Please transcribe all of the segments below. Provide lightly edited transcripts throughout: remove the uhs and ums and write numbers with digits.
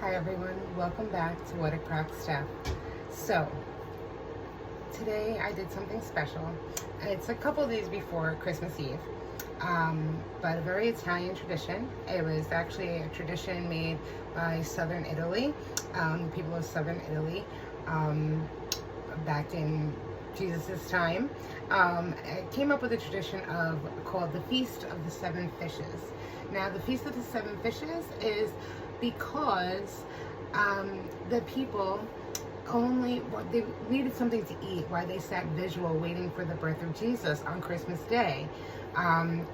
Hi everyone, welcome back to What a Crock Stuff. So, today I did something special. It's a couple days before Christmas Eve, but a very Italian tradition. It was actually a tradition made by Southern Italy, the people of Southern Italy, back in Jesus' time. It came up with a tradition called the Feast of the Seven Fishes. Now, the Feast of the Seven Fishes is because the people they needed something to eat while they sat visual waiting for the birth of Jesus on Christmas Day.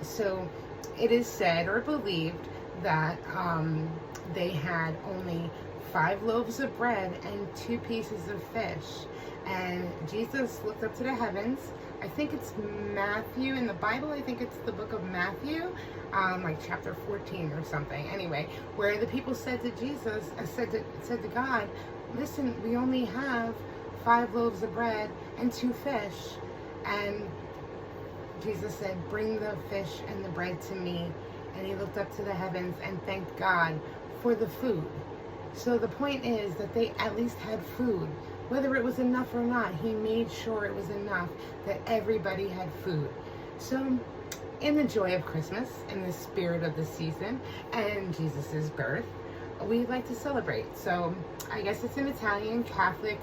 So it is said or believed that they had only 5 loaves of bread and 2 pieces of fish. And Jesus looked up to the heavens. I think it's Matthew in the Bible. I think it's the book of Matthew, like chapter 14 or something. Anyway, where the people said to Jesus, said to God, listen, we only have 5 loaves of bread and 2 fish. And Jesus said, bring the fish and the bread to me. And he looked up to the heavens and thanked God for the food. So the point is that they at least had food. Whether it was enough or not, he made sure it was enough, that everybody had food. So, in the joy of Christmas, in the spirit of the season, and Jesus' birth, we like to celebrate. So, I guess it's an Italian Catholic,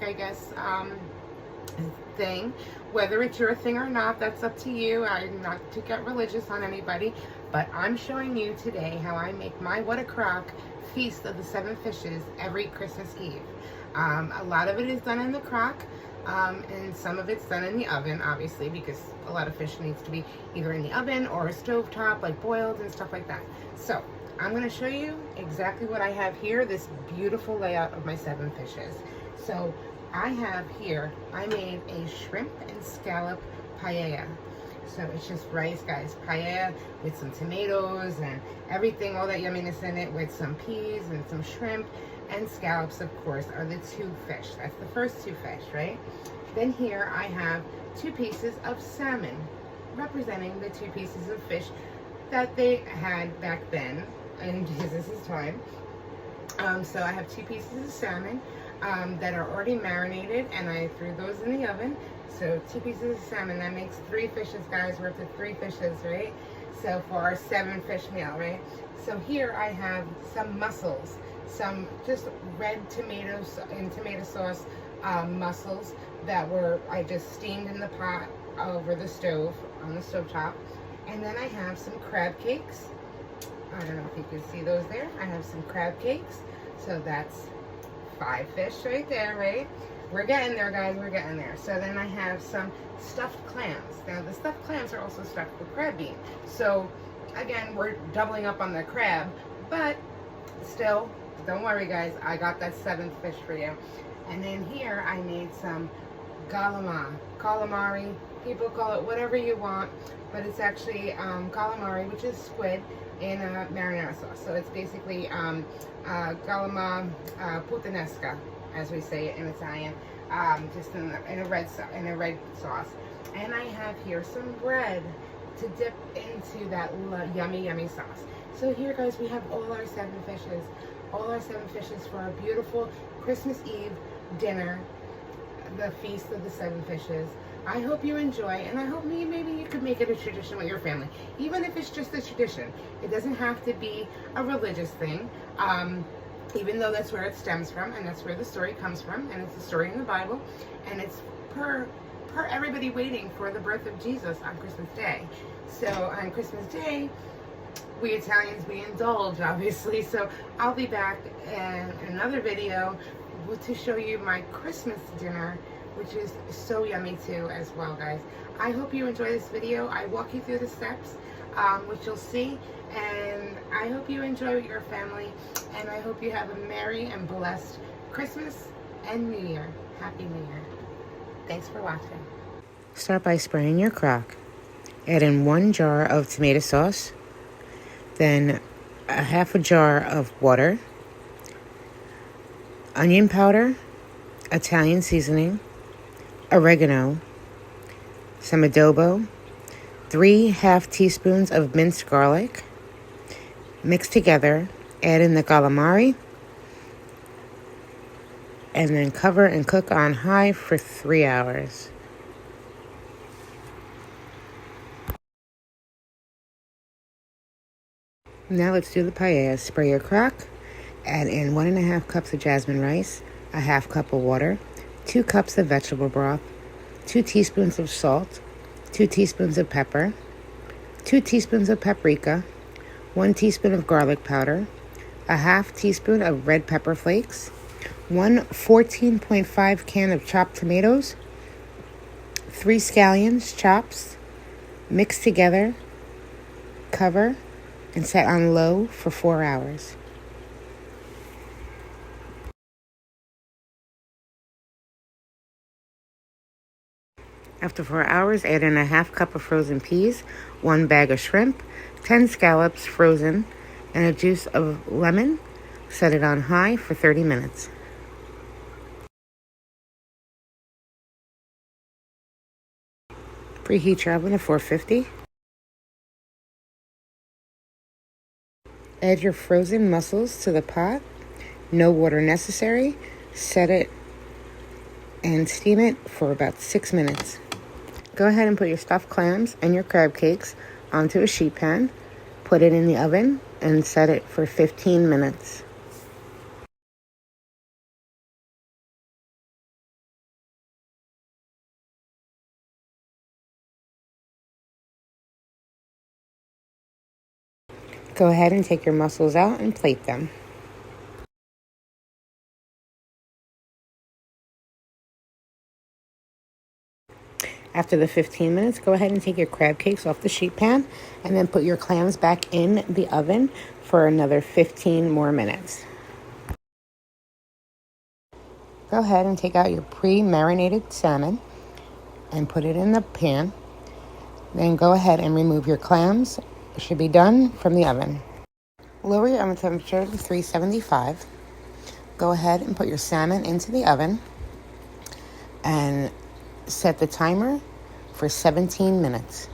thing. Whether it's your thing or not, that's up to you. I'm not to get religious on anybody, but I'm showing you today how I make my What a Crock Feast of the Seven Fishes every Christmas Eve. A lot of it is done in the crock, and some of it's done in the oven, obviously, because a lot of fish needs to be either in the oven or a stovetop, like boiled and stuff like that. So I'm going to show you exactly what I have here, this beautiful layout of my 7 fishes. So I have here, I made a shrimp and scallop paella. So it's just rice, guys, paella with some tomatoes and everything, all that yumminess in it, with some peas and some shrimp. And scallops, of course, are the 2 fish. That's the first 2 fish, right? Then here I have 2 pieces of salmon, representing the 2 pieces of fish that they had back then in Jesus' time. So I have 2 pieces of salmon that are already marinated, and I threw those in the oven. So 2 pieces of salmon, that makes 3 fishes, guys. We're up to 3 fishes, right? So for our 7 fish meal, right? So here I have some mussels, some just red tomatoes and tomato sauce mussels that I just steamed in the pot over the stove, on the stovetop. And then I have some crab cakes. I don't know if you can see those there. I have some crab cakes. So that's 5 fish right there, right? We're getting there, guys, we're getting there. So then I have some stuffed clams. Now the stuffed clams are also stuffed with crab meat. So again, we're doubling up on the crab, but still, don't worry, guys, I got that 7th fish for you. And then here I made some calamari. People call it whatever you want, but it's actually calamari, which is squid in a marinara sauce. So it's basically calama puttanesca, as we say it in Italian, just in a red sauce. And I have here some bread to dip into that yummy, yummy sauce. So here, guys, we have all our 7 fishes. All our 7 fishes for our beautiful Christmas Eve dinner, the Feast of the 7 Fishes. I hope you enjoy, and I hope maybe you could make it a tradition with your family, even if it's just a tradition. It doesn't have to be a religious thing, even though that's where it stems from, and that's where the story comes from, and it's a story in the Bible, and it's per everybody waiting for the birth of Jesus on Christmas Day. So on Christmas Day, we Italians, we indulge, obviously. So I'll be back in another video to show you my Christmas dinner, which is so yummy too as well, guys. I hope you enjoy this video. I walk you through the steps, which you'll see, and I hope you enjoy with your family, and I hope you have a merry and blessed Christmas and New Year. Happy New Year. Thanks for watching. Start by spraying your crock. Add in 1 jar of tomato sauce, then a half a jar of water, onion powder, Italian seasoning, oregano, some adobo, 3 half teaspoons of minced garlic. Mix together, add in the calamari, and then cover and cook on high for 3 hours. Now let's do the paella. Spray your crock, add in 1.5 cups of jasmine rice, a half cup of water, 2 cups of vegetable broth, 2 teaspoons of salt, 2 teaspoons of pepper, 2 teaspoons of paprika, 1 teaspoon of garlic powder, a half teaspoon of red pepper flakes, 1 14.5 can of chopped tomatoes, 3 scallions chops, mix together, cover, and set on low for 4 hours. After 4 hours, add in a half cup of frozen peas, 1 bag of shrimp, 10 scallops frozen, and a juice of lemon. Set it on high for 30 minutes. Preheat your oven to 450. Add your frozen mussels to the pot. No water necessary. Set it and steam it for about 6 minutes. Go ahead and put your stuffed clams and your crab cakes onto a sheet pan. Put it in the oven and set it for 15 minutes. Go ahead and take your mussels out and plate them. After the 15 minutes, go ahead and take your crab cakes off the sheet pan and then put your clams back in the oven for another 15 more minutes. Go ahead and take out your pre-marinated salmon and put it in the pan. Then go ahead and remove your clams. It should be done from the oven. Lower your oven temperature to 375. Go ahead and put your salmon into the oven and set the timer for 17 minutes.